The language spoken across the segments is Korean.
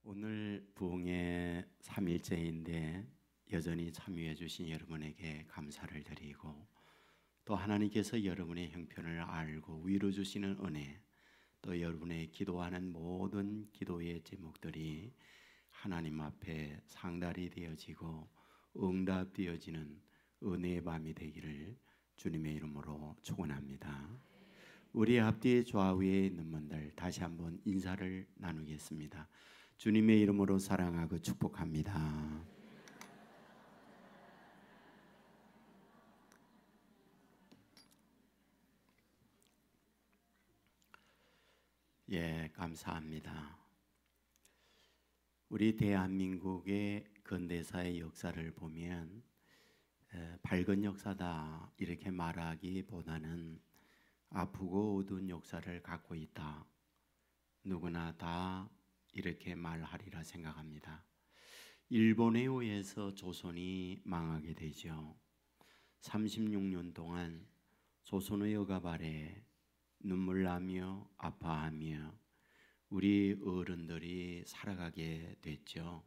오늘 부흥의 3일째인데 여전히 참여해 주신 여러분에게 감사를 드리고, 또 하나님께서 여러분의 형편을 알고 위로 주시는 은혜, 또 여러분의 기도하는 모든 기도의 제목들이 하나님 앞에 상달이 되어지고 응답되어지는 은혜의 밤이 되기를 주님의 이름으로 축원합니다. 우리 앞뒤 좌우에 있는 분들 다시 한번 인사를 나누겠습니다. 주님의 이름으로 사랑하고 축복합니다. 예, 감사합니다. 우리 대한민국의 근대사의 역사를 보면 밝은 역사다 이렇게 말하기보다는 아프고 어두운 역사를 갖고 있다, 누구나 다 이렇게 말하리라 생각합니다. 일본에 의해서 조선이 망하게 되죠. 36년 동안 조선의 억압 아래 눈물 나며 아파하며 우리 어른들이 살아가게 됐죠.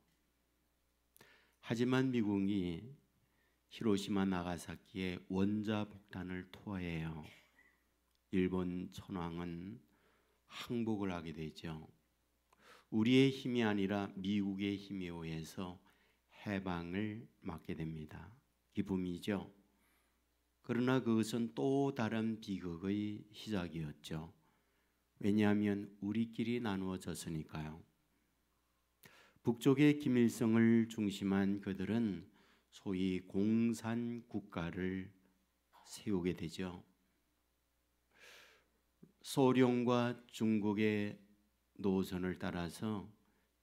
하지만 미국이 히로시마 나가사키에 원자폭탄을 투하해요. 일본 천황은 항복을 하게 되죠. 우리의 힘이 아니라 미국의 힘에 의해서 해방을 맞게 됩니다. 기쁨이죠. 그러나 그것은 또 다른 비극의 시작이었죠. 왜냐하면 우리끼리 나누어졌으니까요. 북쪽의 김일성을 중심한 그들은 소위 공산국가를 세우게 되죠. 소련과 중국의 노선을 따라서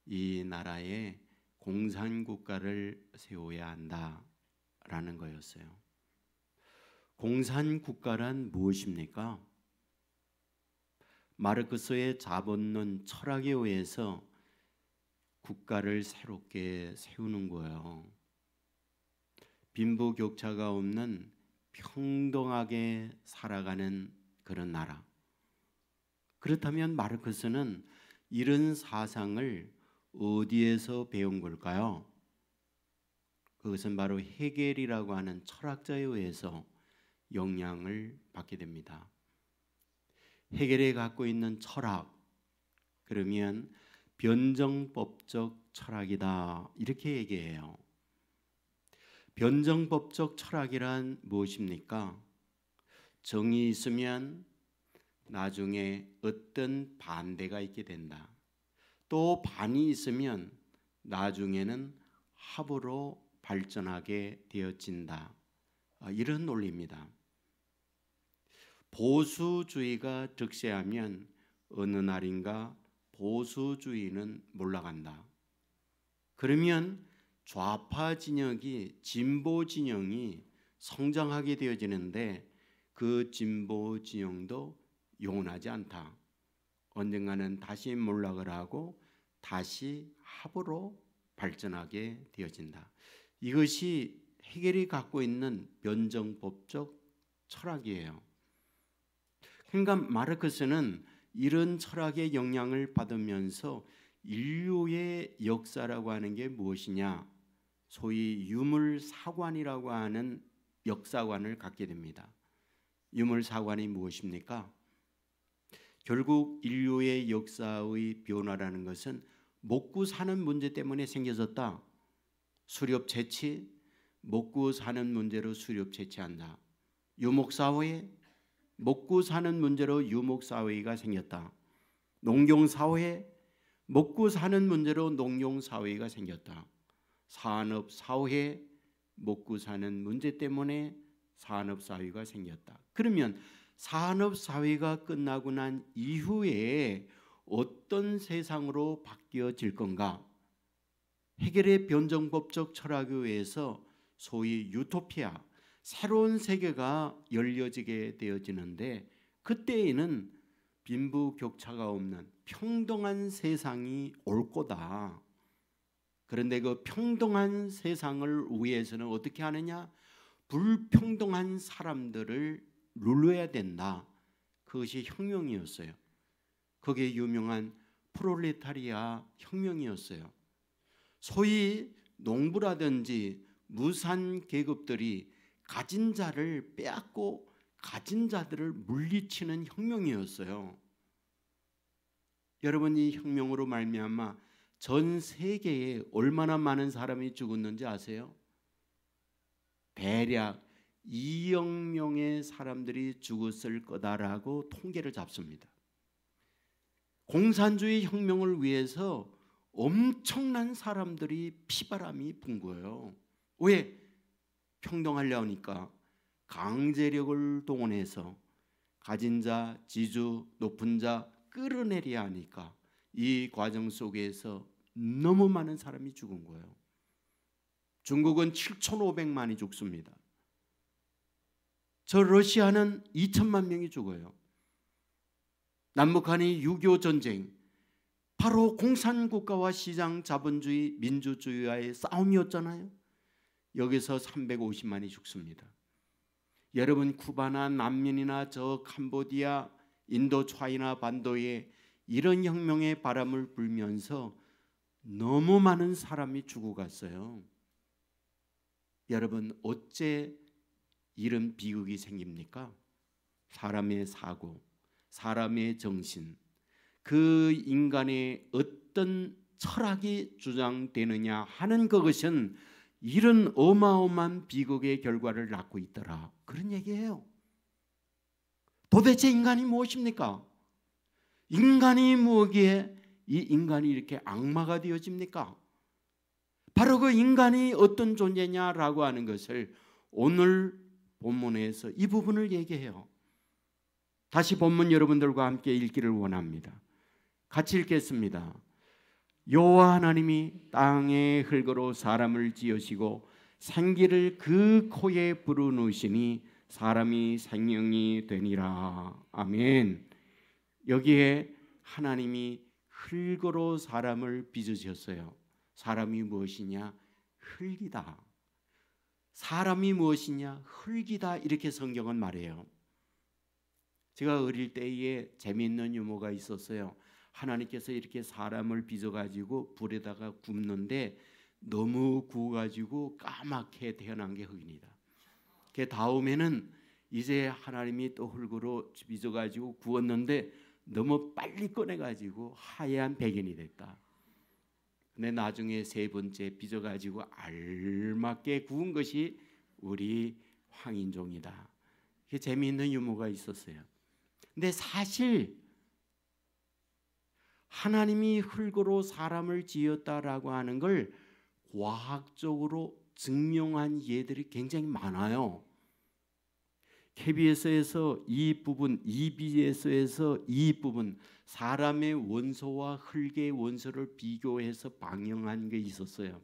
이 나라에 공산국가를 세워야 한다라는 거였어요. 공산국가란 무엇입니까? 마르크스의 자본론 철학에 의해서 국가를 새롭게 세우는 거예요. 빈부격차가 없는 평등하게 살아가는 그런 나라. 그렇다면 마르크스는 이런 사상을 어디에서 배운 걸까요? 그것은 바로 헤겔이라고 하는 철학자에 의해서 영향을 받게 됩니다. 헤겔이 갖고 있는 철학, 그러면 변정법적 철학이다 이렇게 얘기해요. 변정법적 철학이란 무엇입니까? 정이 있으면 나중에 어떤 반대가 있게 된다. 또 반이 있으면 나중에는 합으로 발전하게 되어진다. 이런 논리입니다. 보수주의가 득세하면 어느 날인가 보수주의는 몰락한다. 그러면 좌파 진영이 진보 진영이 성장하게 되어지는데 그 진보 진영도 영원하지 않다. 언젠가는 다시 몰락을 하고 다시 합으로 발전하게 되어진다. 이것이 헤겔이 갖고 있는 변정법적 철학이에요. 그러니까 마르크스는 이런 철학의 영향을 받으면서 인류의 역사라고 하는 게 무엇이냐, 소위 유물사관이라고 하는 역사관을 갖게 됩니다. 유물사관이 무엇입니까? 결국 인류의 역사의 변화라는 것은 먹고 사는 문제 때문에 생겨졌다. 수렵 채취, 먹고 사는 문제로 수렵 채취한다. 유목사회, 먹고 사는 문제로 유목사회가 생겼다. 농경사회, 먹고 사는 문제로 농경사회가 생겼다. 산업사회, 먹고 사는 문제 때문에 산업사회가 생겼다. 그러면 산업사회가 끝나고 난 이후에 어떤 세상으로 바뀌어질 건가? 헤겔의 변정법적 철학에 의해서 소위 유토피아, 새로운 세계가 열려지게 되어지는데, 그때에는 빈부격차가 없는 평등한 세상이 올 거다. 그런데 그 평등한 세상을 위해서는 어떻게 하느냐? 불평등한 사람들을 눌러야 된다. 그것이 혁명이었어요. 거기에 유명한 프롤레타리아 혁명이었어요. 소위 농부라든지 무산 계급들이 가진 자를 빼앗고 가진 자들을 물리치는 혁명이었어요. 여러분, 이 혁명으로 말미암아 전 세계에 얼마나 많은 사람이 죽었는지 아세요? 대략 2억 명의 사람들이 죽었을 거다라고 통계를 잡습니다. 공산주의 혁명을 위해서 엄청난 사람들이 피바람이 분 거예요. 왜? 평등하려 하니까 강제력을 동원해서 가진 자, 지주, 높은 자 끌어내려야 하니까 이 과정 속에서 너무 많은 사람이 죽은 거예요. 중국은 7,500만이 죽습니다. 저 러시아는 2천만 명이 죽어요. 남북한의 6.25 전쟁, 바로 공산국가와 시장 자본주의, 민주주의와의 싸움이었잖아요. 여기서 350만이 죽습니다. 여러분, 쿠바나 난민이나 저 캄보디아, 인도 차이나 반도에 이런 혁명의 바람을 불면서 너무 많은 사람이 죽어갔어요. 여러분, 어째 이런 비극이 생깁니까? 사람의 사고, 사람의 정신, 그 인간의 어떤 철학이 주장되느냐 하는 그것은 이런 어마어마한 비극의 결과를 낳고 있더라, 그런 얘기예요. 도대체 인간이 무엇입니까? 인간이 뭐기에 이 인간이 이렇게 악마가 되어집니까? 바로 그 인간이 어떤 존재냐라고 하는 것을 오늘 본문에서 이 부분을 얘기해요. 다시 본문 여러분들과 함께 읽기를 원합니다. 같이 읽겠습니다. 여호와 하나님이 땅의 흙으로 사람을 지으시고 생기를 그 코에 불어넣으시니 사람이 생명이 되니라. 아멘. 여기에 하나님이 흙으로 사람을 빚으셨어요. 사람이 무엇이냐? 흙이다. 사람이 무엇이냐? 흙이다. 이렇게 성경은 말해요. 제가 어릴 때에 재미있는 유머가 있었어요. 하나님께서 이렇게 사람을 빚어가지고 불에다가 굽는데 너무 구워가지고 까맣게 태어난 게 흙입니다. 그 다음에는 이제 하나님이 또 흙으로 빚어가지고 구웠는데 너무 빨리 꺼내가지고 하얀 백인이 됐다. 근데 나중에 세 번째 빚어가지고 알맞게 구운 것이 우리 황인종이다. 그게 재미있는 유머가 있었어요. 근데 사실 하나님이 흙으로 사람을 지었다라고 하는 걸 과학적으로 증명한 예들이 굉장히 많아요. KBS에서 이 부분, EBS에서 이 부분, 사람의 원소와 흙의 원소를 비교해서 방영한 게 있었어요.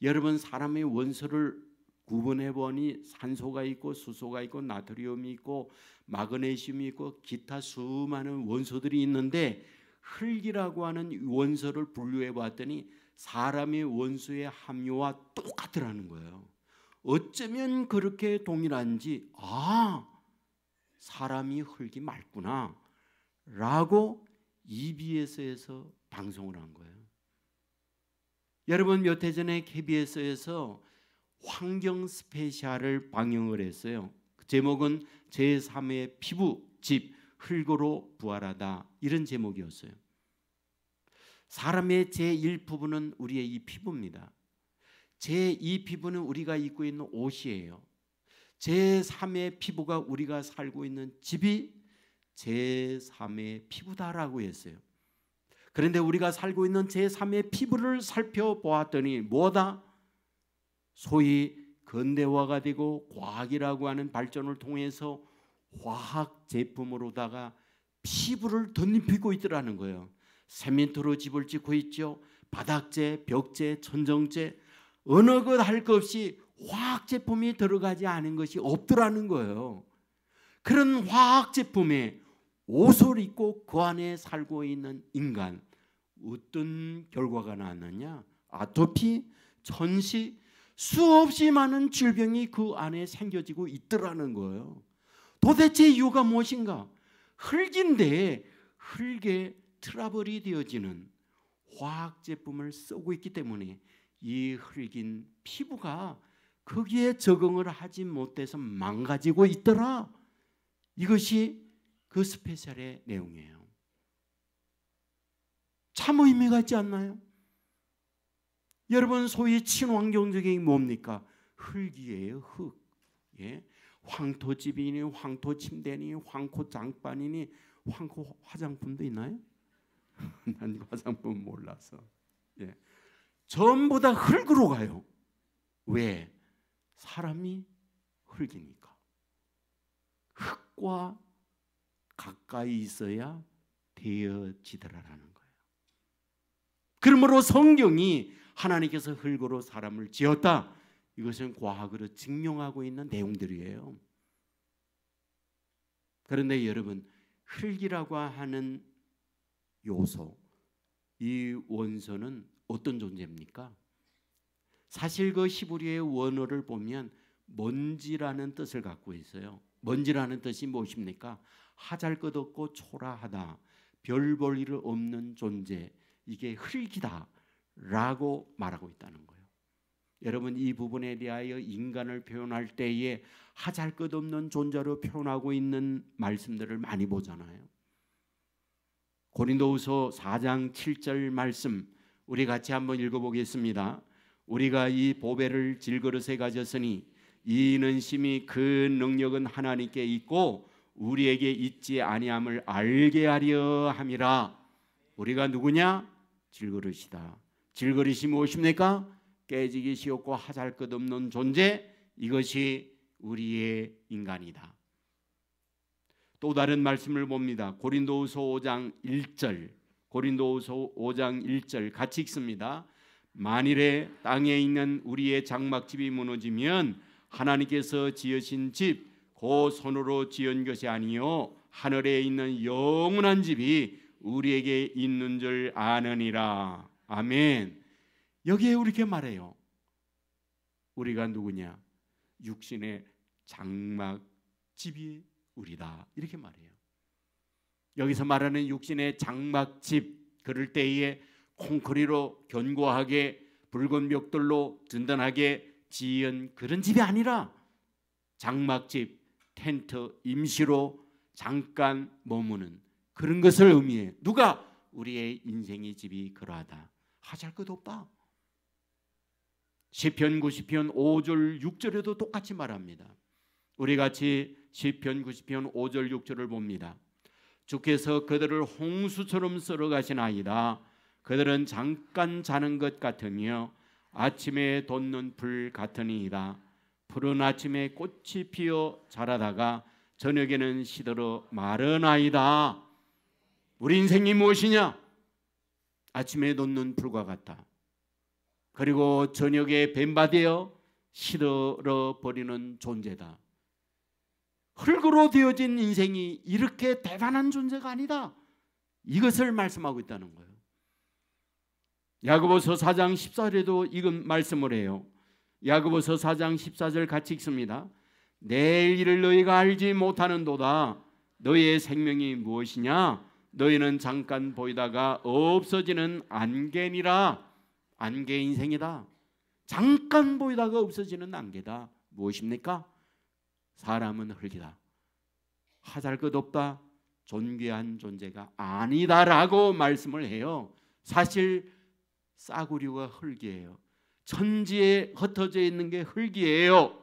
여러분, 사람의 원소를 구분해 보니 산소가 있고 수소가 있고 나트륨이 있고 마그네슘이 있고 기타 수많은 원소들이 있는데 흙이라고 하는 원소를 분류해 봤더니 사람의 원소의 함유와 똑같더라는 거예요. 어쩌면 그렇게 동일한지, 사람이 흙이 맑구나 라고 EBS에서 방송을 한 거예요. 여러분, 몇 해 전에 KBS에서 환경 스페셜을 방영을 했어요. 제목은 제3의 피부 집 흙으로 부활하다, 이런 제목이었어요. 사람의 제1피부는 우리의 이 피부입니다. 제2피부는 우리가 입고 있는 옷이에요. 제3의 피부가 우리가 살고 있는 집이 제3의 피부다라고 했어요. 그런데 우리가 살고 있는 제3의 피부를 살펴보았더니 뭐다? 소위 근대화가 되고 과학이라고 하는 발전을 통해서 화학 제품으로다가 피부를 덧입히고 있더라는 거예요. 세멘트로 집을 짓고 있죠. 바닥재, 벽재, 천정재, 어느 것 할 것 없이 화학 제품이 들어가지 않은 것이 없더라는 거예요. 그런 화학 제품에 옷을 입고 그 안에 살고 있는 인간, 어떤 결과가 나왔느냐? 아토피, 천식, 수없이 많은 질병이 그 안에 생겨지고 있더라는 거예요. 도대체 이유가 무엇인가? 흙인데 흙에 트러블이 되어지는 화학 제품을 쓰고 있기 때문에 이 흙인 피부가 거기에 적응을 하지 못해서 망가지고 있더라. 이것이 그 스페셜의 내용이에요. 참 의미가 있지 않나요? 여러분, 소위 친환경적인 뭡니까? 흙이에요. 흙. 예? 황토집이니 황토 침대니 황토 장판이니 황토 화장품도 있나요? 난 화장품 몰라서. 예. 전부 다 흙으로 가요. 왜? 사람이 흙이니까. 흙과 가까이 있어야 되어지더라라는 거예요. 그러므로 성경이 하나님께서 흙으로 사람을 지었다, 이것은 과학으로 증명하고 있는 내용들이에요. 그런데 여러분, 흙이라고 하는 요소, 이 원소는 어떤 존재입니까? 사실 그 히브리어의 원어를 보면 먼지라는 뜻을 갖고 있어요. 먼지라는 뜻이 무엇입니까? 하잘것없고 초라하다, 별 볼 일 없는 존재, 이게 흙이다 라고 말하고 있다는 거예요. 여러분, 이 부분에 대하여 인간을 표현할 때에 하잘것없는 존재로 표현하고 있는 말씀들을 많이 보잖아요. 고린도후서 4장 7절 말씀 우리 같이 한번 읽어보겠습니다. 우리가 이 보배를 질그릇에 가졌으니 이는 심히 그 능력은 하나님께 있고 우리에게 있지 아니함을 알게 하려 함이라. 우리가 누구냐? 질그릇이다. 질그릇이 무엇입니까? 깨지기 쉬웠고 하잘것없는 존재, 이것이 우리의 인간이다. 또 다른 말씀을 봅니다. 고린도후서 5장 1절, 고린도후서 5장 1절 같이 읽습니다. 만일에 땅에 있는 우리의 장막집이 무너지면 하나님께서 지으신 집 그 손으로 지은 것이 아니요 하늘에 있는 영원한 집이 우리에게 있는 줄 아느니라. 아멘. 여기에 이렇게 말해요. 우리가 누구냐? 육신의 장막집이 우리다, 이렇게 말해요. 여기서 말하는 육신의 장막집, 그럴 때에 콘크리로 견고하게 붉은 벽돌로 든든하게 지은 그런 집이 아니라 장막집, 텐트, 임시로 잠깐 머무는 그런 것을 의미해요. 누가? 우리의 인생의 집이 그러하다. 하잘 것 없다. 시편 90편 5절 6절에도 똑같이 말합니다. 우리 같이 시편 90편 5절 6절을 봅니다. 주께서 그들을 홍수처럼 썰어가시나이다. 그들은 잠깐 자는 것 같으며 아침에 돋는 불 같으니이다. 푸른 아침에 꽃이 피어 자라다가 저녁에는 시들어 마르나이다. 우리 인생이 무엇이냐? 아침에 돋는 불과 같다. 그리고 저녁에 뱀바되어 시들어 버리는 존재다. 흙으로 되어진 인생이 이렇게 대단한 존재가 아니다. 이것을 말씀하고 있다는 거예요. 야고보서 4장 14절에도 이건 말씀을 해요. 야고보서 4장 14절 같이 읽습니다. 내일 일을 너희가 알지 못하는도다. 너희의 생명이 무엇이냐? 너희는 잠깐 보이다가 없어지는 안개니라. 안개 인생이다. 잠깐 보이다가 없어지는 안개다. 무엇입니까? 사람은 흙이다. 하잘것없다. 존귀한 존재가 아니다라고 말씀을 해요. 사실 싸구려가 흙이에요. 천지에 흩어져 있는 게 흙이에요.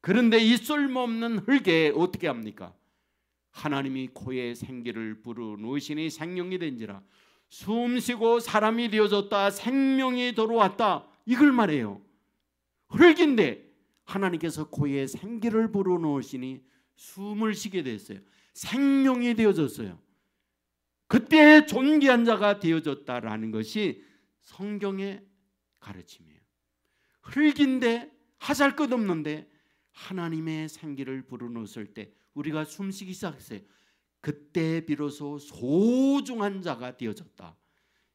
그런데 이 쓸모없는 흙에 어떻게 합니까? 하나님이 코에 생기를 불어넣으시니 생명이 된지라. 숨쉬고 사람이 되어졌다. 생명이 들어왔다. 이걸 말해요. 흙인데 하나님께서 코에 생기를 불어넣으시니 숨을 쉬게 됐어요. 생명이 되어졌어요. 그때 존귀한 자가 되어졌다라는 것이 성경의 가르침이에요. 흙인데 하잘것없는데 하나님의 생기를 불어넣었을 때 우리가 숨쉬기 시작했어요. 그때 비로소 소중한 자가 되어졌다.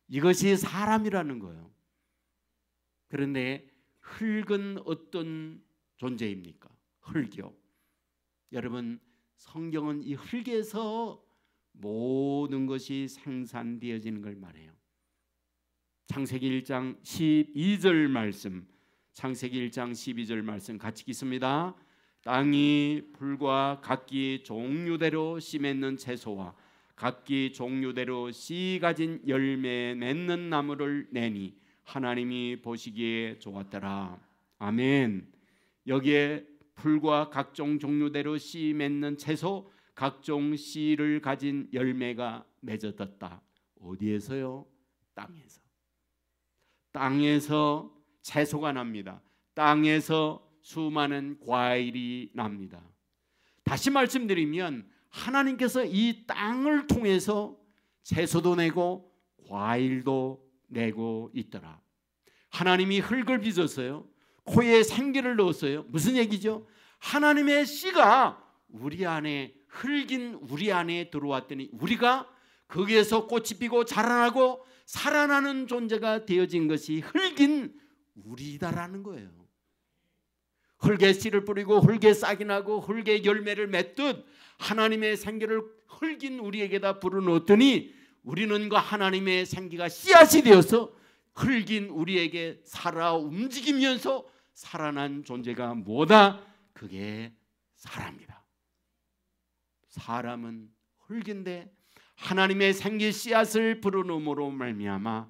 이것이 사람이라는 거예요. 그런데 흙은 어떤 존재입니까? 흙이요. 여러분, 성경은 이 흙에서 모든 것이 생산되어지는 걸 말해요. 창세기 1장 12절 말씀, 창세기 1장 12절 말씀 같이 읽습니다. 땅이 풀과 각기 종류대로 씨 맺는 채소와 각기 종류대로 씨 가진 열매 맺는 나무를 내니 하나님이 보시기에 좋았더라. 아멘. 여기에 풀과 각종 종류대로 씨 맺는 채소, 각종 씨를 가진 열매가 맺어졌다. 어디에서요? 땅에서. 땅에서 채소가 납니다. 땅에서 수많은 과일이 납니다. 다시 말씀드리면 하나님께서 이 땅을 통해서 채소도 내고 과일도 내고 있더라. 하나님이 흙을 빚었어요. 코에 생기를 넣었어요. 무슨 얘기죠? 하나님의 씨가 우리 안에, 흙인 우리 안에 들어왔더니 우리가 거기에서 꽃이 피고 자라나고 살아나는 존재가 되어진 것이 흙인 우리다라는 거예요. 흙에 씨를 뿌리고 흙에 싹이 나고 흙에 열매를 맺듯 하나님의 생기를 흙인 우리에게다 불어넣었더니 우리는 그 하나님의 생기가 씨앗이 되어서 흙인 우리에게 살아 움직이면서 살아난 존재가 뭐다? 그게 사람이다. 사람은 흙인데 하나님의 생기 씨앗을 불어넣음으로 말미암아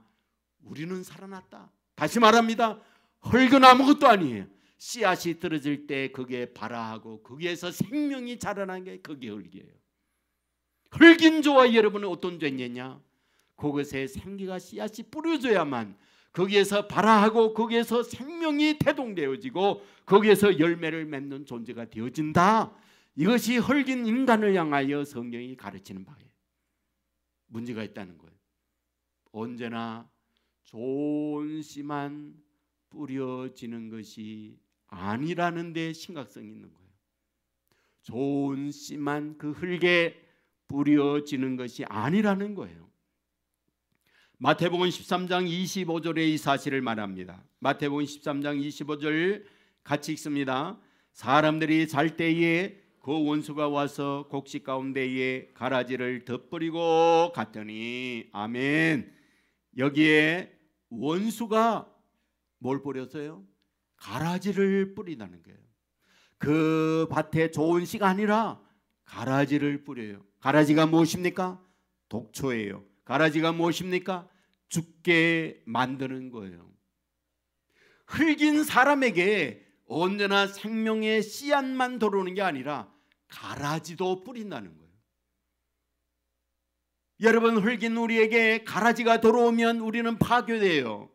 우리는 살아났다. 다시 말합니다. 흙은 아무것도 아니에요. 씨앗이 떨어질 때 그게 발아하고 거기에서 생명이 자라나는 게 그게 흙이에요. 흙인 저와 여러분은 어떤 존재냐? 그것에 생기가 씨앗이 뿌려져야만 거기에서 발아하고 거기에서 생명이 태동되어지고 거기에서 열매를 맺는 존재가 되어진다. 이것이 흙인 인간을 향하여 성경이 가르치는 바예요. 문제가 있다는 거예요. 언제나 좋은 씨만 뿌려지는 것이 아니라는 데 심각성이 있는 거예요. 좋은 씨만 그 흙에 뿌려지는 것이 아니라는 거예요. 마태복음 13장 25절에 이 사실을 말합니다. 마태복음 13장 25절 같이 읽습니다. 사람들이 잘 때에 그 원수가 와서 곡식 가운데에 가라지를 덧버리고 갔더니, 아멘. 여기에 원수가 뭘 뿌렸어요? 가라지를 뿌린다는 거예요. 그 밭에 좋은 씨가 아니라 가라지를 뿌려요. 가라지가 무엇입니까? 독초예요. 가라지가 무엇입니까? 죽게 만드는 거예요. 흙인 사람에게 언제나 생명의 씨앗만 들어오는 게 아니라 가라지도 뿌린다는 거예요. 여러분, 흙인 우리에게 가라지가 들어오면 우리는 파괴돼요.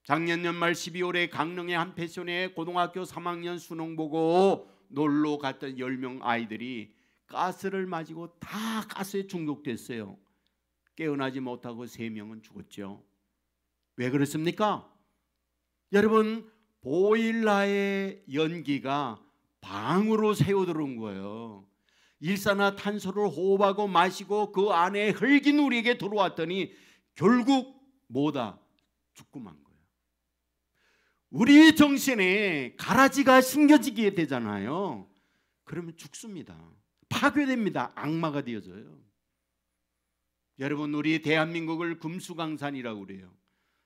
작년 연말 12월에 강릉의 한 펜션에 고등학교 3학년 수능 보고 놀러 갔던 10명 아이들이 가스를 맞고 다 가스에 중독됐어요. 깨어나지 못하고 3명은 죽었죠. 왜 그렇습니까? 여러분, 보일러의 연기가 방으로 새어들어온 거예요. 일산화탄소를 호흡하고 마시고 그 안에 흙인 우리에게 들어왔더니 결국 뭐다? 죽고 만 거예요. 우리 정신에 가라지가 심겨지게 되잖아요. 그러면 죽습니다. 파괴됩니다. 악마가 되어져요. 여러분, 우리 대한민국을 금수강산이라고 그래요.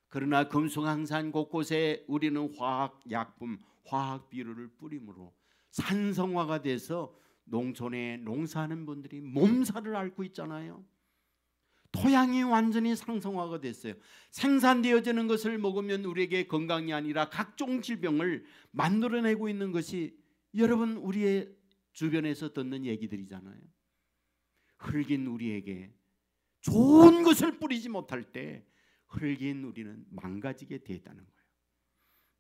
그러나 금수강산 곳곳에 우리는 화학약품, 화학비료를 뿌림으로 산성화가 돼서 농촌에 농사하는 분들이 몸살을 앓고 있잖아요. 토양이 완전히 상성화가 됐어요. 생산되어지는 것을 먹으면 우리에게 건강이 아니라 각종 질병을 만들어내고 있는 것이 여러분 우리의 주변에서 듣는 얘기들이잖아요. 흙인 우리에게 좋은 것을 뿌리지 못할 때 흙인 우리는 망가지게 되었다는 거예요.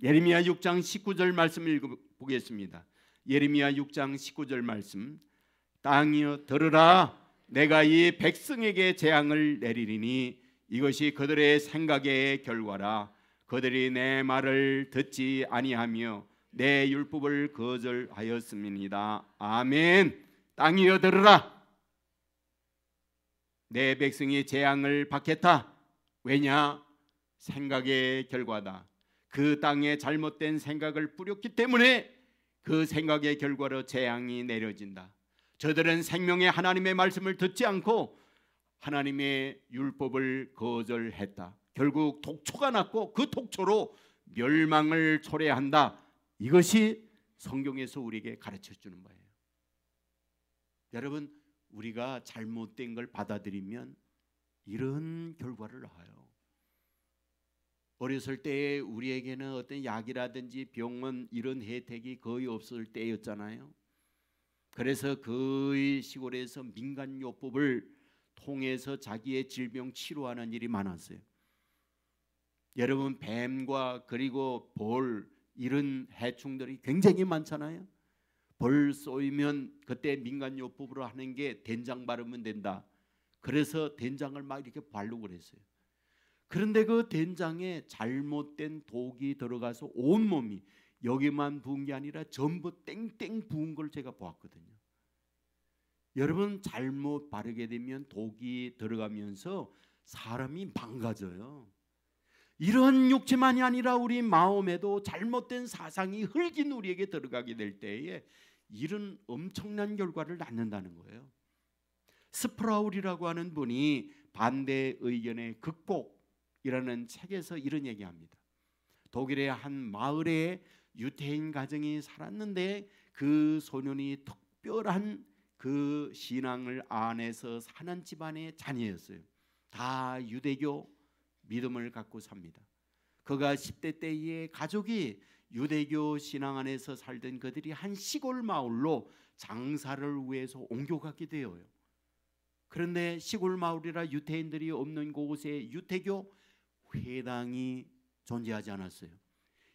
예레미야 6장 19절 말씀 읽어보겠습니다. 예레미야 6장 19절 말씀. 땅이여 들으라. 내가 이 백성에게 재앙을 내리리니 이것이 그들의 생각의 결과라. 그들이 내 말을 듣지 아니하며 내 율법을 거절하였음이니이다. 아멘. 땅이여 들으라. 내 백성이 재앙을 받겠다. 왜냐? 생각의 결과다. 그 땅에 잘못된 생각을 뿌렸기 때문에 그 생각의 결과로 재앙이 내려진다. 저들은 생명의 하나님의 말씀을 듣지 않고 하나님의 율법을 거절했다. 결국 독초가 났고 그 독초로 멸망을 초래한다. 이것이 성경에서 우리에게 가르쳐 주는 바예요. 여러분, 우리가 잘못된 걸 받아들이면 이런 결과를 낳아요. 어렸을 때에 우리에게는 어떤 약이라든지 병원 이런 혜택이 거의 없을 때였잖아요. 그래서 거의 시골에서 민간요법을 통해서 자기의 질병 치료하는 일이 많았어요. 여러분, 뱀과 그리고 벌 이런 해충들이 굉장히 많잖아요. 벌 쏘이면 그때 민간요법으로 하는 게 된장 바르면 된다. 그래서 된장을 막 이렇게 바르고 그랬어요. 그런데 그 된장에 잘못된 독이 들어가서 온몸이 여기만 부은 게 아니라 전부 땡땡 부은 걸 제가 보았거든요. 여러분, 잘못 바르게 되면 독이 들어가면서 사람이 망가져요. 이런 육체만이 아니라 우리 마음에도 잘못된 사상이 흙인 우리에게 들어가게 될 때에 이런 엄청난 결과를 낳는다는 거예요. 스프라울이라고 하는 분이 반대 의견의 극복이라는 책에서 이런 얘기합니다. 독일의 한 마을에 유태인 가정이 살았는데 그 소년이 특별한 그 신앙을 안에서 사는 집안의 자녀였어요. 다 유대교 믿음을 갖고 삽니다. 그가 10대 때에 가족이 유대교 신앙 안에서 살던 그들이 한 시골 마을로 장사를 위해서 옮겨가게 되어요. 그런데 시골 마을이라 유태인들이 없는 곳에 유태교 회당이 존재하지 않았어요.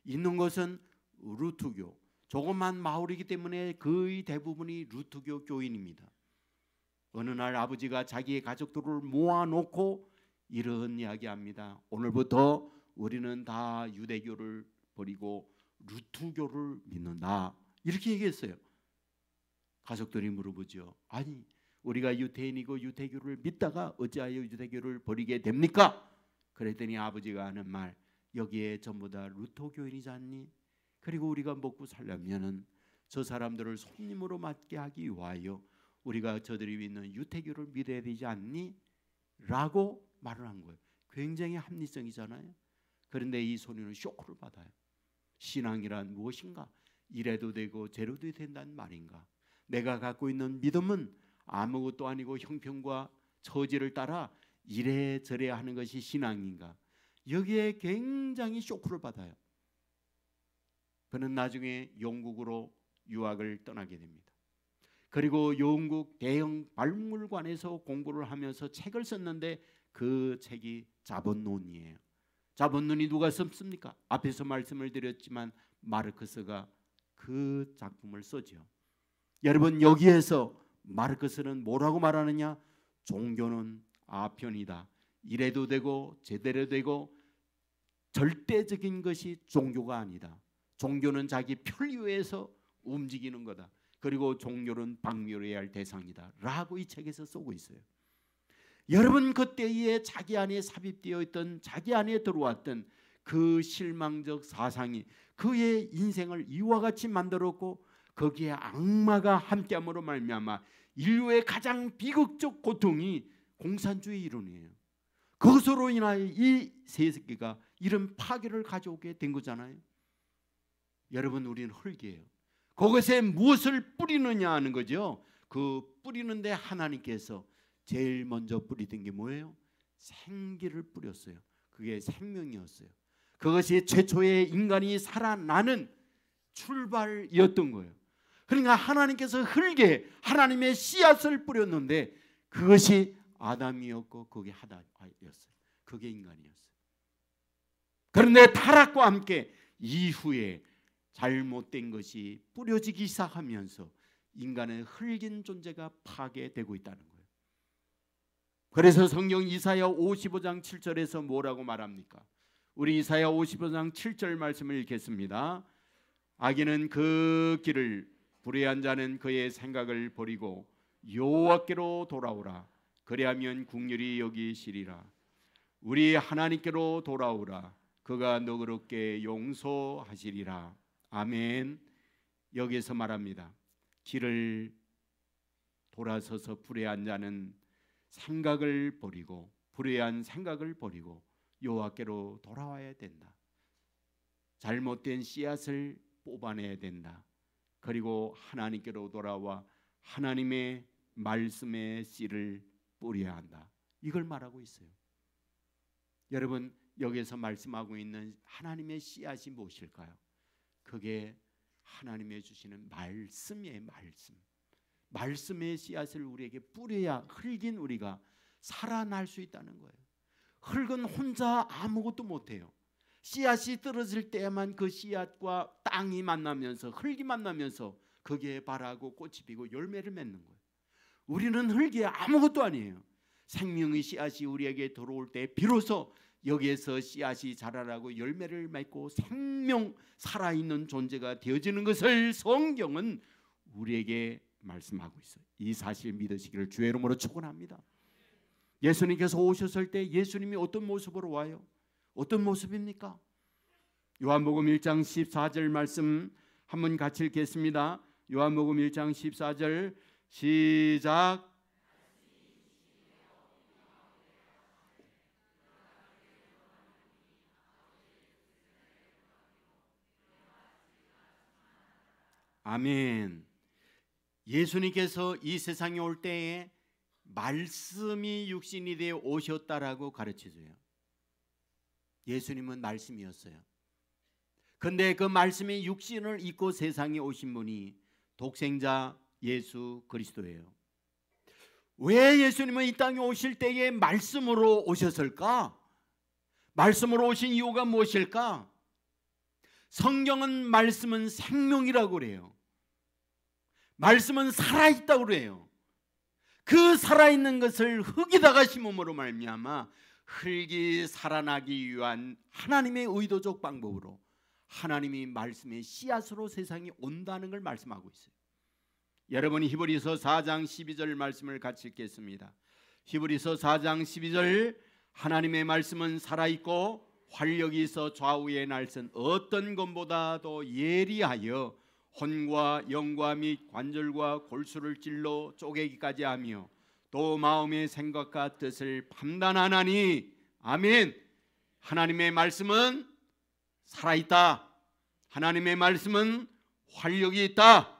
있는 것은 루트교, 조그만 마을이기 때문에 거의 대부분이 루트교 교인입니다. 어느 날 아버지가 자기의 가족들을 모아놓고 이런 이야기합니다. 오늘부터 우리는 다 유대교를 버리고 루트교를 믿는다. 이렇게 얘기했어요. 가족들이 물어보죠. 아니, 우리가 유태인이고 유대교를 믿다가 어찌하여 유대교를 버리게 됩니까? 그랬더니 아버지가 하는 말, 여기에 전부 다 루터교인이지 않니? 그리고 우리가 먹고 살려면은 저 사람들을 손님으로 맞게 하기 위하여 우리가 저들이 믿는 유대교를 믿어야 되지 않니? 라고 말을 한 거예요. 굉장히 합리적이잖아요. 그런데 이 소년은 쇼크를 받아요. 신앙이란 무엇인가? 이래도 되고 저래도 된다는 말인가? 내가 갖고 있는 믿음은 아무것도 아니고 형편과 처지를 따라 이래저래 하는 것이 신앙인가? 여기에 굉장히 쇼크를 받아요. 그는 나중에 영국으로 유학을 떠나게 됩니다. 그리고 영국 대형 박물관에서 공부를 하면서 책을 썼는데 그 책이 자본론이에요. 자본론이 누가 썼습니까? 앞에서 말씀을 드렸지만 마르크스가 그 작품을 쓰죠. 여러분, 여기에서 마르크스는 뭐라고 말하느냐? 종교는 아편이다. 이래도 되고 제대로 되고 절대적인 것이 종교가 아니다. 종교는 자기 편리 위해서 움직이는 거다. 그리고 종교는 박멸해야 할 대상이다 라고 이 책에서 쓰고 있어요. 여러분, 그때에 자기 안에 삽입되어 있던, 자기 안에 들어왔던 그 실망적 사상이 그의 인생을 이와 같이 만들었고 거기에 악마가 함께함으로 말미암아 인류의 가장 비극적 고통이 공산주의 이론이에요. 그것으로 인하여 이 세계가 이런 파괴를 가져오게 된 거잖아요. 여러분, 우리는 흙이에요. 그것에 무엇을 뿌리느냐 하는 거죠. 그 뿌리는데 하나님께서 제일 먼저 뿌리던 게 뭐예요? 생기를 뿌렸어요. 그게 생명이었어요. 그것이 최초의 인간이 살아나는 출발이었던 거예요. 그러니까 하나님께서 흙에 하나님의 씨앗을 뿌렸는데 그것이 아담이었고 그게 하나였어요. 그게 인간이었어요. 그런데 타락과 함께 이후에 잘못된 것이 뿌려지기 시작하면서 인간의 흙인 존재가 파괴되고 있다는 거예요. 그래서 성경 이사야 55장 7절에서 뭐라고 말합니까? 우리 이사야 55장 7절 말씀을 읽겠습니다. 악인은 그 길을, 불의한 자는 그의 생각을 버리고 여호와께로 돌아오라. 그리하면 긍휼히 여기시리라. 우리 하나님께로 돌아오라. 그가 너그럽게 용서하시리라. 아멘. 여기에서 말합니다. 길을 돌아서서 불의한 자는 생각을 버리고 불의한 생각을 버리고 여호와께로 돌아와야 된다. 잘못된 씨앗을 뽑아내야 된다. 그리고 하나님께로 돌아와 하나님의 말씀의 씨를 뿌려야 한다. 이걸 말하고 있어요. 여러분, 여기서 말씀하고 있는 하나님의 씨앗이 무엇일까요? 그게 하나님의 주시는 말씀이에요. 말씀의 씨앗을 우리에게 뿌려야 흙인 우리가 살아날 수 있다는 거예요. 흙은 혼자 아무것도 못해요. 씨앗이 떨어질 때만 그 씨앗과 땅이 만나면서 흙이 만나면서 거기에 발하고 꽃이 피고 열매를 맺는 거예요. 우리는 흙이 아무것도 아니에요. 생명의 씨앗이 우리에게 들어올 때 비로소 여기에서 씨앗이 자라나고 열매를 맺고 생명 살아있는 존재가 되어지는 것을 성경은 우리에게 말씀하고 있어요. 이 사실 믿으시기를 주의 이름으로 축원합니다. 예수님께서 오셨을 때 예수님이 어떤 모습으로 와요? 어떤 모습입니까? 요한복음 1장 14절 말씀 한번 같이 읽겠습니다. 요한복음 1장 14절 시작. 아멘. 예수님께서 이 세상에 올 때에 말씀이 육신이 되어 오셨다라고 가르쳐줘요. 예수님은 말씀이었어요. 근데 그 말씀이 육신을 입고 세상에 오신 분이 독생자 예수 그리스도예요. 왜 예수님은 이 땅에 오실 때에 말씀으로 오셨을까? 말씀으로 오신 이유가 무엇일까? 성경은 말씀은 생명이라고 그래요. 말씀은 살아있다고 그래요. 그 살아있는 것을 흙에다가 심음으로 말미암아 흙이 살아나기 위한 하나님의 의도적 방법으로 하나님이 말씀의 씨앗으로 세상에 온다는 걸 말씀하고 있어요. 여러분이 히브리서 4장 12절 말씀을 같이 읽겠습니다. 히브리서 4장 12절 하나님의 말씀은 살아있고 활력이 있어 좌우의 날선 어떤 것보다도 예리하여 혼과 영과 및 관절과 골수를 찔러 쪼개기까지 하며 또 마음의 생각과 뜻을 판단하나니 아멘. 하나님의 말씀은 살아있다. 하나님의 말씀은 활력이 있다.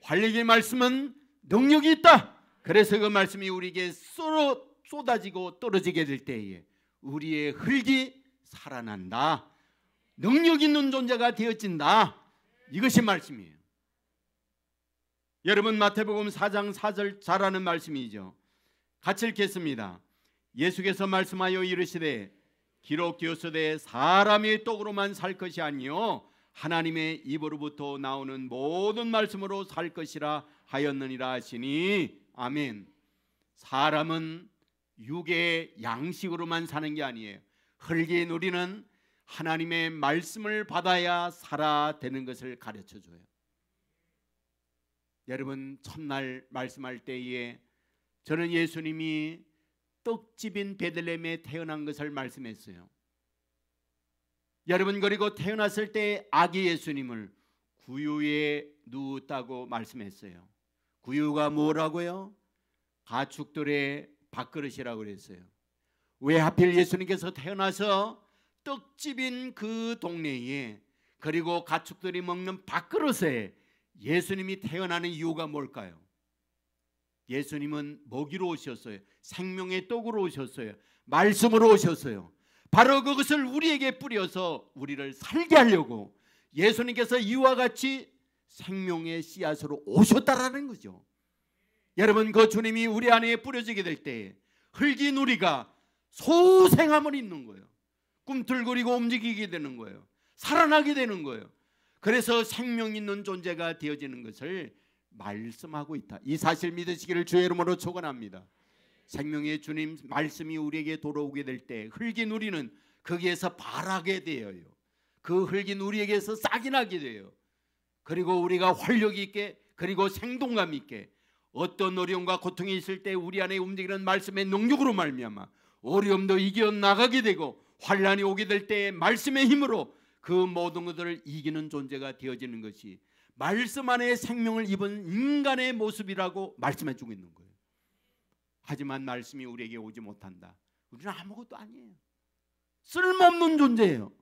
활력의 말씀은 능력이 있다. 그래서 그 말씀이 우리에게 쏟아지고 떨어지게 될 때에 우리의 흙이 살아난다. 능력 있는 존재가 되어진다. 이것이 말씀이에요. 여러분, 마태복음 4장 4절 잘 아는 말씀이죠. 같이 읽겠습니다. 예수께서 말씀하여 이르시되 기록되었으되 사람의 떡으로만 살 것이 아니요 하나님의 입으로부터 나오는 모든 말씀으로 살 것이라 하였느니라 하시니 아멘. 사람은 육의 양식으로만 사는 게 아니에요. 흙인 우리는 하나님의 말씀을 받아야 살아되는 것을 가르쳐줘요. 여러분, 첫날 말씀할 때에 저는 예수님이 떡집인 베들레헴에 태어난 것을 말씀했어요. 여러분, 그리고 태어났을 때 아기 예수님을 구유에 누웠다고 말씀했어요. 구유가 뭐라고요? 가축들의 밥그릇이라고 그랬어요. 왜 하필 예수님께서 태어나서 떡집인 그 동네에 그리고 가축들이 먹는 밥그릇에 예수님이 태어나는 이유가 뭘까요? 예수님은 먹이로 오셨어요. 생명의 떡으로 오셨어요. 말씀으로 오셨어요. 바로 그것을 우리에게 뿌려서 우리를 살게 하려고 예수님께서 이와 같이 생명의 씨앗으로 오셨다라는 거죠. 여러분, 그 주님이 우리 안에 뿌려지게 될 때 흙인 우리가 소생함을 입는 거예요. 꿈틀거리고 움직이게 되는 거예요. 살아나게 되는 거예요. 그래서 생명 있는 존재가 되어지는 것을 말씀하고 있다. 이 사실 믿으시기를 주의 이름으로 축원합니다. 생명의 주님 말씀이 우리에게 돌아오게 될 때 흙인 우리는 거기에서 발하게 되어요. 그 흙인 우리에게서 싹이 나게 돼요. 그리고 우리가 활력 있게 그리고 생동감 있게 어떤 어려움과 고통이 있을 때 우리 안에 움직이는 말씀의 능력으로 말미암아 어려움도 이겨나가게 되고 환난이 오게 될 때 말씀의 힘으로 그 모든 것들을 이기는 존재가 되어지는 것이 말씀 안에 생명을 입은 인간의 모습이라고 말씀해주고 있는 거예요. 하지만 말씀이 우리에게 오지 못한다. 우리는 아무것도 아니에요. 쓸모없는 존재예요.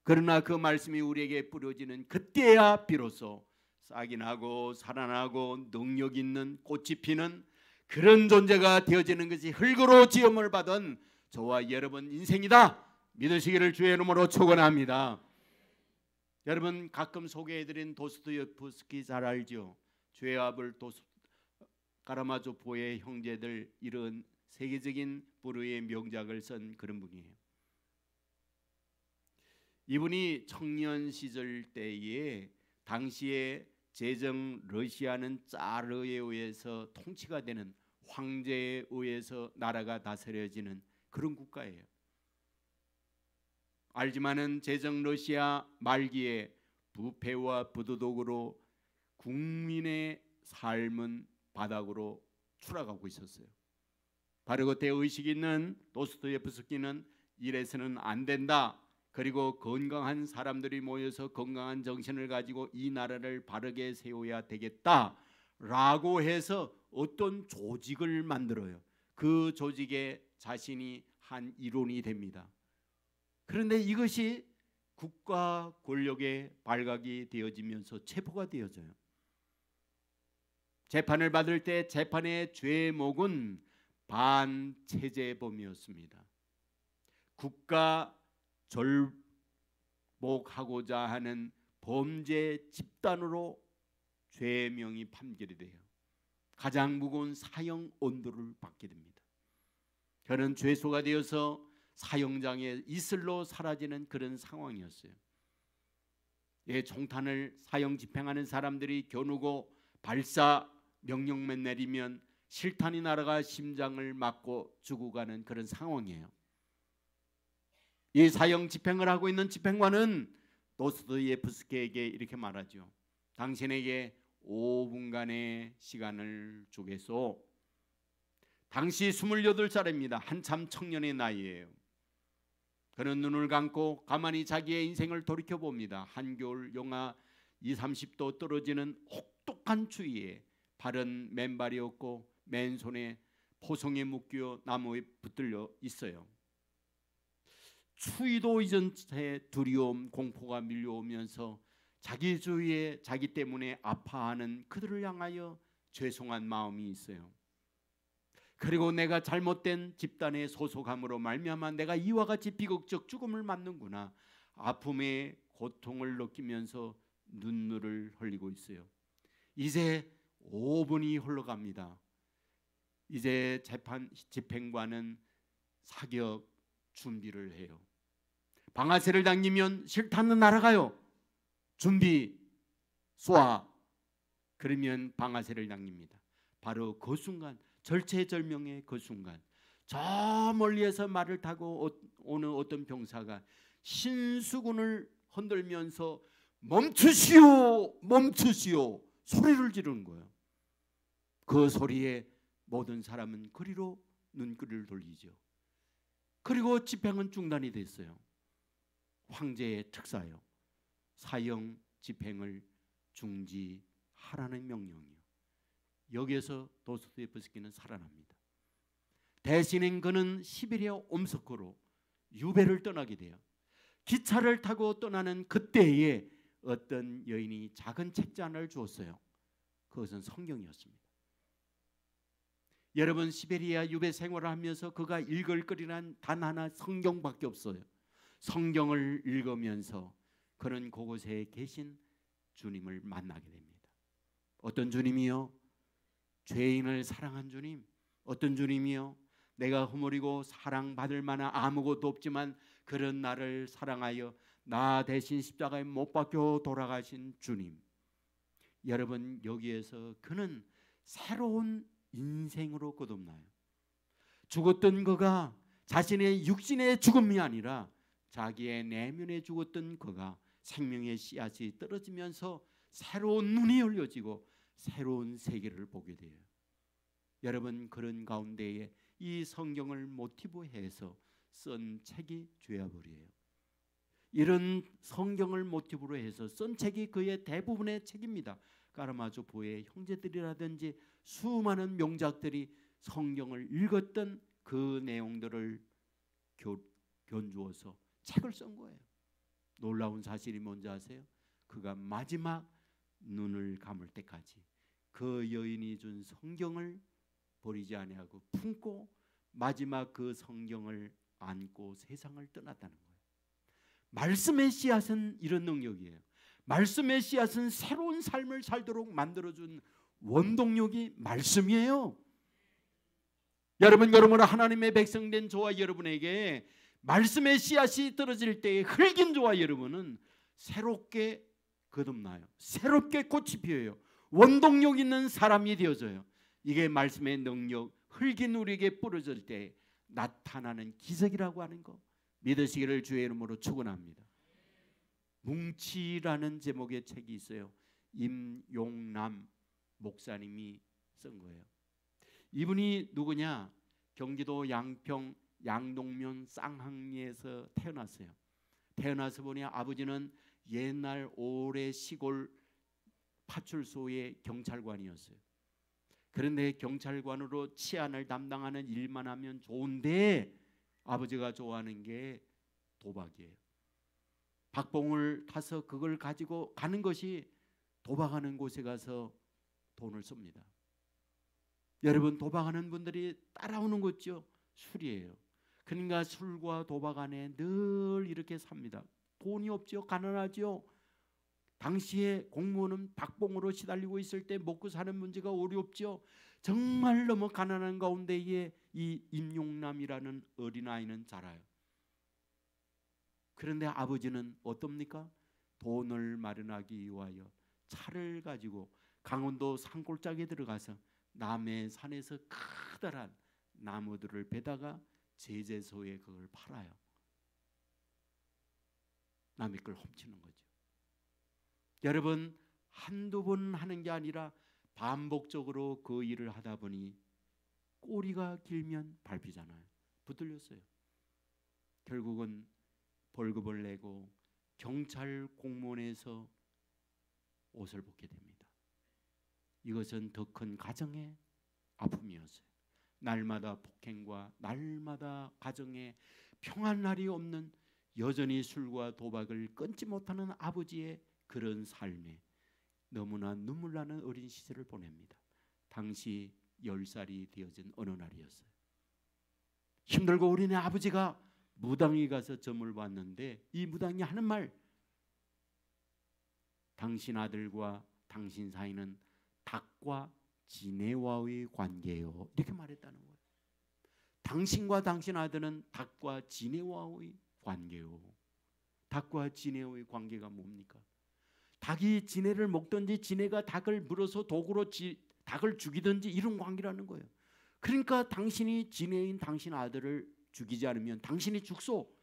그러나 그 말씀이 우리에게 뿌려지는 그때야 비로소 싹이 나고 살아나고 능력 있는 꽃이 피는 그런 존재가 되어지는 것이 흙으로 지음을 받은 저와 여러분 인생이다 믿으시기를 주의 이름으로 축원합니다. 여러분 가끔 소개해드린 도스토옙스키 잘 알죠? 죄압을 카라마조포의 형제들 이런 세계적인 부류의 명작을 쓴 그런 분이에요. 이분이 청년 시절 때에 당시에 제정 러시아는 짜르에 의해서 통치가 되는 황제에 의해서 나라가 다스려지는 그런 국가예요. 알지만은 제정 러시아 말기에 부패와 부도덕으로 국민의 삶은 바닥으로 추락하고 있었어요. 바로 그때 의식 있는 도스토옙스키는 이래서는 안 된다. 그리고 건강한 사람들이 모여서 건강한 정신을 가지고 이 나라를 바르게 세워야 되겠다라고 해서 어떤 조직을 만들어요. 그 조직에 자신이 한 일원이 됩니다. 그런데 이것이 국가 권력의 발각이 되어지면서 체포가 되어져요. 재판을 받을 때 재판의 죄목은 반체제범이었습니다. 국가 절복하고자 하는 범죄 집단으로 죄명이 판결이 돼요. 가장 무거운 사형 언도를 받게 됩니다. 그는 죄수가 되어서 사형장에 이슬로 사라지는 그런 상황이었어요. 예, 총탄을 사형 집행하는 사람들이 겨누고 발사 명령만 내리면 실탄이 날아가 심장을 맞고 죽어가는 그런 상황이에요. 이 사형 집행을 하고 있는 집행관은 도스토옙스키에게 이렇게 말하죠. 당신에게 5분간의 시간을 주겠소. 당시 28살입니다. 한참 청년의 나이예요. 그는 눈을 감고 가만히 자기의 인생을 돌이켜봅니다. 한겨울 영하 20-30도 떨어지는 혹독한 추위에 발은 맨발이 없고 맨손에 포송에 묶여 나무에 붙들려 있어요. 추위도 이전 채 두려움, 공포가 밀려오면서 자기 주위에 자기 때문에 아파하는 그들을 향하여 죄송한 마음이 있어요. 그리고 내가 잘못된 집단의 소속함으로 말미암아 내가 이와 같이 비극적 죽음을 맞는구나. 아픔의 고통을 느끼면서 눈물을 흘리고 있어요. 이제 5분이 흘러갑니다. 이제 집행관은 사격 준비를 해요. 방아쇠를 당기면 실탄은 날아가요. 준비, 쏴. 그러면 방아쇠를 당깁니다. 바로 그 순간, 절체절명의 그 순간, 저 멀리에서 말을 타고 오는 어떤 병사가 신수군을 흔들면서 멈추시오, 멈추시오 소리를 지르는 거예요. 그 소리에 모든 사람은 그리로 눈길을 돌리죠. 그리고 집행은 중단이 됐어요. 황제의 특사요. 사형 집행을 중지하라는 명령이요. 여기에서 도스토옙스키는 살아납니다. 대신에 그는 시베리아 옴스크로 유배를 떠나게 돼요. 기차를 타고 떠나는 그때에 어떤 여인이 작은 책잔을 주었어요. 그것은 성경이었습니다. 여러분 시베리아 유배 생활을 하면서 그가 읽을 거리란 단 하나 성경밖에 없어요. 성경을 읽으면서 그는 그곳에 계신 주님을 만나게 됩니다. 어떤 주님이요? 죄인을 사랑한 주님. 어떤 주님이요? 내가 허물이고 사랑받을 만한 아무것도 없지만 그런 나를 사랑하여 나 대신 십자가에 못 박혀 돌아가신 주님. 여러분 여기에서 그는 새로운 인생으로 거듭나요. 죽었던 그가 자신의 육신의 죽음이 아니라 자기의 내면에 죽었던 그가 생명의 씨앗이 떨어지면서 새로운 눈이 열려지고 새로운 세계를 보게 돼요. 여러분 그런 가운데에 이 성경을 모티브해서 쓴 책이 죄와벌이에요. 이런 성경을 모티브로 해서 쓴 책이 그의 대부분의 책입니다. 까라마조포의 형제들이라든지 수많은 명작들이 성경을 읽었던 그 내용들을 견주어서 책을 쓴 거예요. 놀라운 사실이 뭔지 아세요? 그가 마지막 눈을 감을 때까지 그 여인이 준 성경을 버리지 아니하고 품고 마지막 그 성경을 안고 세상을 떠났다는 거예요. 말씀의 씨앗은 이런 능력이에요. 말씀의 씨앗은 새로운 삶을 살도록 만들어준 원동력이 말씀이에요. 여러분 하나님의 백성된 저와 여러분에게 말씀의 씨앗이 떨어질 때에 흙인 저와 여러분은 새롭게 거듭나요. 새롭게 꽃이 피어요. 원동력 있는 사람이 되어져요. 이게 말씀의 능력, 흙인 우리에게 뿌려질 때 나타나는 기적이라고 하는 거 믿으시기를 주의 이름으로 축원합니다. 뭉치라는 제목의 책이 있어요. 임용남 목사님이 쓴 거예요. 이분이 누구냐? 경기도 양평 양동면 쌍항리에서 태어났어요. 태어나서 보니 아버지는 옛날 오래 시골 파출소의 경찰관이었어요. 그런데 경찰관으로 치안을 담당하는 일만 하면 좋은데 아버지가 좋아하는 게 도박이에요. 박봉을 타서 그걸 가지고 가는 것이 도박하는 곳에 가서 돈을 씁니다. 여러분 도박하는 분들이 따라오는 거죠. 술이에요. 그러니까 술과 도박 안에 늘 이렇게 삽니다. 돈이 없죠. 가난하죠. 당시에 공무원은 박봉으로 시달리고 있을 때 먹고 사는 문제가 어렵죠. 정말 너무 가난한 가운데에 이 임용남이라는 어린아이는 자라요. 그런데 아버지는 어떻습니까? 돈을 마련하기 위하여 차를 가지고 강원도 산골짜기에 들어가서 남해 산에서 커다란 나무들을 베다가 제재소에 그걸 팔아요. 남의 걸 훔치는 거죠. 여러분 한두 번 하는 게 아니라 반복적으로 그 일을 하다 보니 꼬리가 길면 밟히잖아요. 붙들렸어요. 결국은 벌금을 내고 경찰 공무원에서 옷을 벗게 됩니다. 이것은 더 큰 가정의 아픔이었어요. 날마다 폭행과 날마다 가정에 평안 날이 없는 여전히 술과 도박을 끊지 못하는 아버지의 그런 삶에 너무나 눈물 나는 어린 시절을 보냅니다. 당시 10살이 되어진 어느 날이었어요. 힘들고 어린애 아버지가 무당이 가서 점을 봤는데 이 무당이 하는 말, 당신 아들과 당신 사이는 닭과 지네와의 관계요, 이렇게 말했다는 거예요. 당신과 당신 아들은 닭과 지네와의 관계요. 닭과 지네와의 관계가 뭡니까? 닭이 지네를 먹든지 지네가 닭을 물어서 도구로 닭을 죽이든지 이런 관계라는 거예요. 그러니까 당신이 지네인 당신 아들을 죽이지 않으면 당신이 죽소.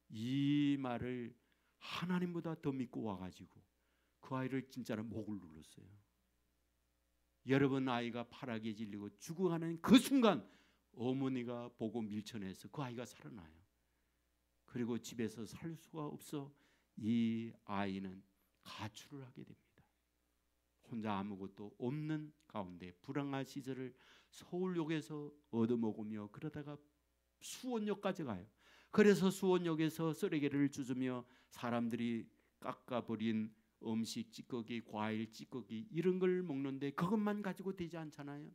이 말을 하나님보다 더 믿고 와가지고 그 아이를 진짜로 목을 눌렀어요. 여러분 아이가 파랗게 질리고 죽어가는 그 순간 어머니가 보고 밀쳐내서 그 아이가 살아나요. 그리고 집에서 살 수가 없어 이 아이는 가출을 하게 됩니다. 혼자 아무것도 없는 가운데 불황한 시절을 서울역에서 얻어먹으며 그러다가 수원역까지 가요. 그래서 수원역에서 쓰레기를 주우며 사람들이 깎아버린 음식 찌꺼기, 과일 찌꺼기 이런 걸 먹는데 그것만 가지고 되지 않잖아요.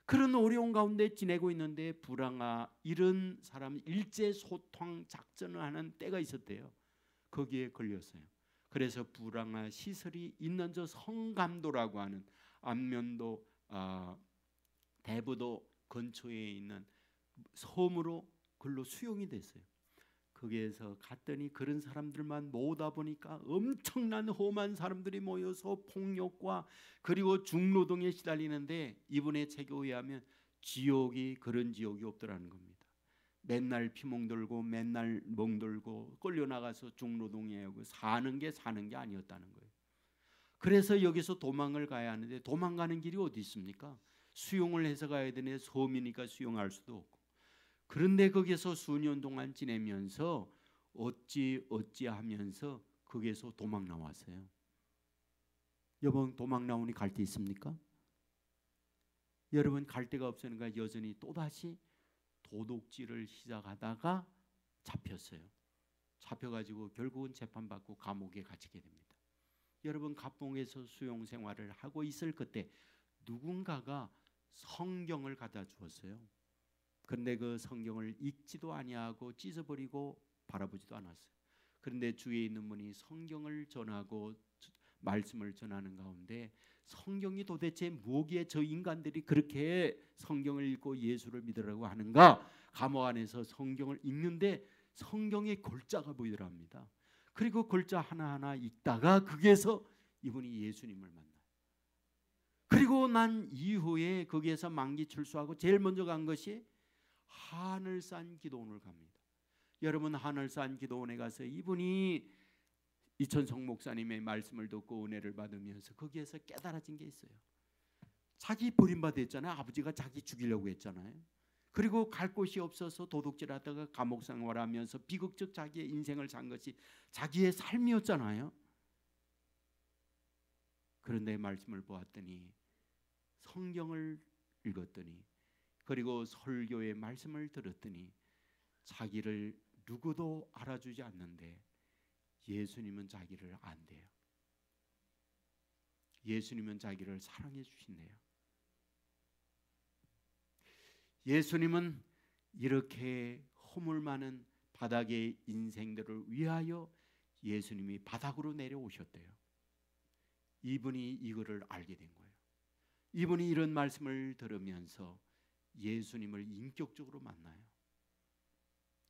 그런 어려운 가운데 지내고 있는데 불황아 이런 사람 일제 소탕 작전을 하는 때가 있었대요. 거기에 걸렸어요. 그래서 불황아 시설이 있는 저 성감도라고 하는 안면도 대부도 근처에 있는 섬으로 글로 수용이 됐어요. 거기에서 갔더니 그런 사람들만 모으다 보니까 엄청난 험한 사람들이 모여서 폭력과 그리고 중노동에 시달리는데 이분의 책에 의하면 지옥이 그런 지옥이 없더라는 겁니다. 맨날 피멍들고 맨날 멍들고 끌려나가서 중노동에 하고 사는 게 아니었다는 거예요. 그래서 여기서 도망을 가야 하는데 도망가는 길이 어디 있습니까? 수용을 해서 가야 되네. 섬이니까 수용할 수도 없고. 그런데 거기서 수년 동안 지내면서 어찌 하면서 거기에서 도망 나왔어요. 여러분, 도망 나오니 갈 데 있습니까? 여러분, 갈 데가 없으니까 여전히 또다시 도둑질을 시작하다가 잡혔어요. 잡혀가지고 결국은 재판받고 감옥에 갇히게 됩니다. 여러분, 감옥에서 수용 생활을 하고 있을 그때 누군가가 성경을 갖다 주었어요. 그런데 그 성경을 읽지도 아니하고 찢어버리고 바라보지도 않았어요. 그런데 주위에 있는 분이 성경을 전하고 말씀을 전하는 가운데 성경이 도대체 뭐기에 저 인간들이 그렇게 성경을 읽고 예수를 믿으라고 하는가? 감옥 안에서 성경을 읽는데 성경의 글자가 보이더랍니다. 그리고 글자 하나하나 읽다가 거기에서 이분이 예수님을 만나요. 그리고 난 이후에 거기에서 만기 출소하고 제일 먼저 간 것이 하늘산 기도원을 갑니다. 여러분, 하늘산 기도원에 가서 이분이 이천성 목사님의 말씀을 듣고 은혜를 받으면서 거기에서 깨달아진 게 있어요. 자기 버림받았잖아요. 아버지가 자기 죽이려고 했잖아요. 그리고 갈 곳이 없어서 도둑질하다가 감옥 생활하면서 비극적 자기의 인생을 산 것이 자기의 삶이었잖아요. 그런데 말씀을 보았더니 성경을 읽었더니 그리고 설교의 말씀을 들었더니 자기를 누구도 알아주지 않는데 예수님은 자기를 안대요. 예수님은 자기를 사랑해 주신대요. 예수님은 이렇게 허물 많은 바닥의 인생들을 위하여 예수님이 바닥으로 내려오셨대요. 이분이 이거를 알게 된 거예요. 이분이 이런 말씀을 들으면서 예수님을 인격적으로 만나요.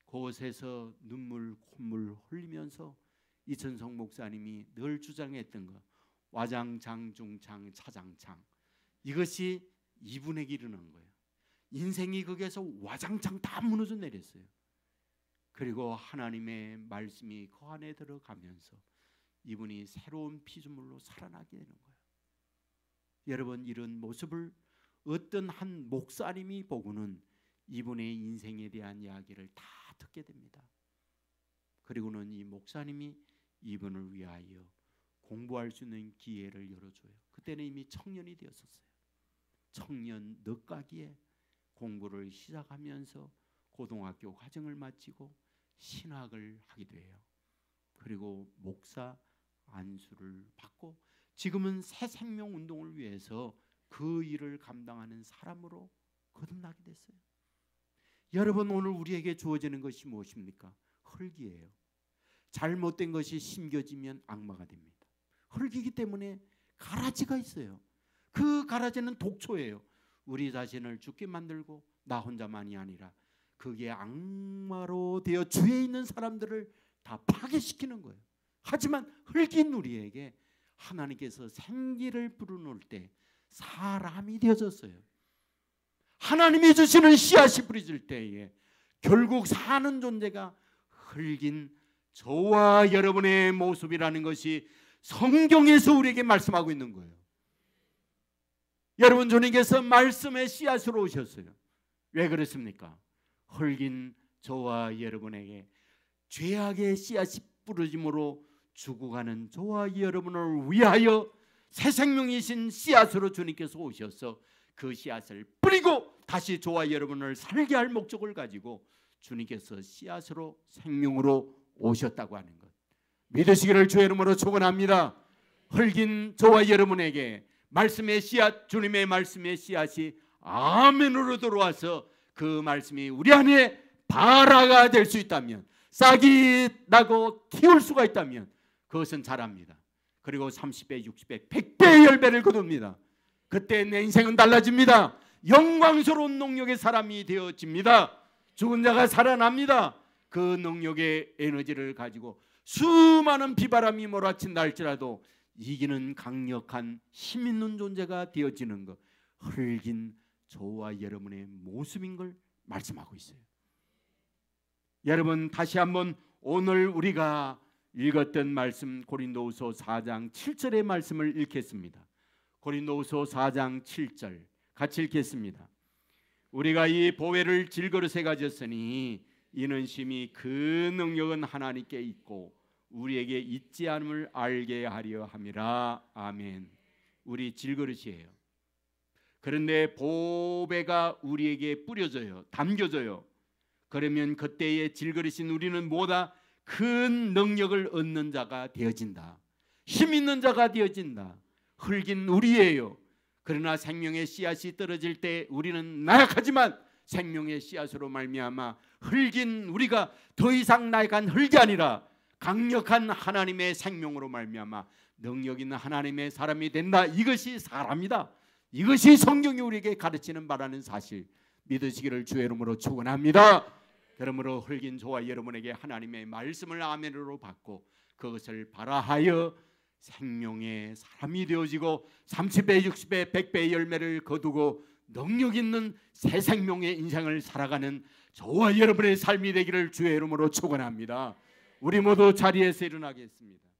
그곳에서 눈물 콧물 흘리면서 이천성 목사님이 늘 주장했던 것, 와장창 중창 차장창, 이것이 이분에게 이르는 거예요. 인생이 거기에서 와장창 다 무너져 내렸어요. 그리고 하나님의 말씀이 그 안에 들어가면서 이분이 새로운 피조물로 살아나게 되는 거예요. 여러분, 이런 모습을 어떤 한 목사님이 보고는 이분의 인생에 대한 이야기를 다 듣게 됩니다. 그리고는 이 목사님이 이분을 위하여 공부할 수 있는 기회를 열어줘요. 그때는 이미 청년이 되었었어요. 청년 늦가기에 공부를 시작하면서 고등학교 과정을 마치고 신학을 하기도 해요. 그리고 목사 안수를 받고 지금은 새 생명 운동을 위해서 그 일을 감당하는 사람으로 거듭나게 됐어요. 여러분, 오늘 우리에게 주어지는 것이 무엇입니까? 흙이에요. 잘못된 것이 심겨지면 악마가 됩니다. 흙이기 때문에 가라지가 있어요. 그 가라지는 독초예요. 우리 자신을 죽게 만들고 나 혼자만이 아니라 그게 악마로 되어 주위에 있는 사람들을 다 파괴시키는 거예요. 하지만 흙인 우리에게 하나님께서 생기를 불어넣을 때 사람이 되어졌어요. 하나님이 주시는 씨앗이 뿌려질 때에 결국 사는 존재가 흙인 저와 여러분의 모습이라는 것이 성경에서 우리에게 말씀하고 있는 거예요. 여러분, 주님께서 말씀의 씨앗으로 오셨어요. 왜 그렇습니까? 흙인 저와 여러분에게 죄악의 씨앗이 뿌려짐으로 죽어가는 저와 여러분을 위하여 새 생명이신 씨앗으로 주님께서 오셔서 그 씨앗을 뿌리고 다시 저와 여러분을 살게 할 목적을 가지고 주님께서 씨앗으로 생명으로 오셨다고 하는 것 믿으시기를 주의 이름으로 축원합니다. 흙인 저와 여러분에게 말씀의 씨앗, 주님의 말씀의 씨앗이 아멘으로 들어와서 그 말씀이 우리 안에 발화가 될 수 있다면, 싹이 나고 튀울 수가 있다면 그것은 자랍니다. 그리고 30배, 60배, 100배의 열배를 거둡니다. 그때 내 인생은 달라집니다. 영광스러운 능력의 사람이 되어집니다. 죽은 자가 살아납니다. 그 능력의 에너지를 가지고 수많은 비바람이 몰아친다 할지라도 이기는 강력한 힘 있는 존재가 되어지는 것, 흙인 저와 여러분의 모습인 걸 말씀하고 있어요. 여러분, 다시 한번 오늘 우리가 읽었던 말씀 고린도후서 4장 7절의 말씀을 읽겠습니다. 고린도후서 4장 7절 같이 읽겠습니다. 우리가 이 보배를 질그릇에 가졌으니 이는 심히 그 능력은 하나님께 있고 우리에게 있지 않음을 알게 하려 함이라. 아멘. 우리 질그릇이에요. 그런데 보배가 우리에게 뿌려져요. 담겨져요. 그러면 그때의 질그릇인 우리는 뭐다? 큰 능력을 얻는 자가 되어진다. 힘 있는 자가 되어진다. 흙인 우리예요. 그러나 생명의 씨앗이 떨어질 때 우리는 나약하지만 생명의 씨앗으로 말미암아 흙인 우리가 더 이상 나약한 흙이 아니라 강력한 하나님의 생명으로 말미암아 능력 있는 하나님의 사람이 된다. 이것이 사람이다. 이것이 성경이 우리에게 가르치는 바라는 사실 믿으시기를 주의 이름으로 축원합니다. 그러므로 흙인 저와 여러분에게 하나님의 말씀을 아멘으로 받고 그것을 발화하여 생명의 사람이 되어지고 30배, 60배, 100배의 열매를 거두고 능력 있는 새 생명의 인생을 살아가는 저와 여러분의 삶이 되기를 주의 이름으로 축원합니다. 우리 모두 자리에서 일어나겠습니다.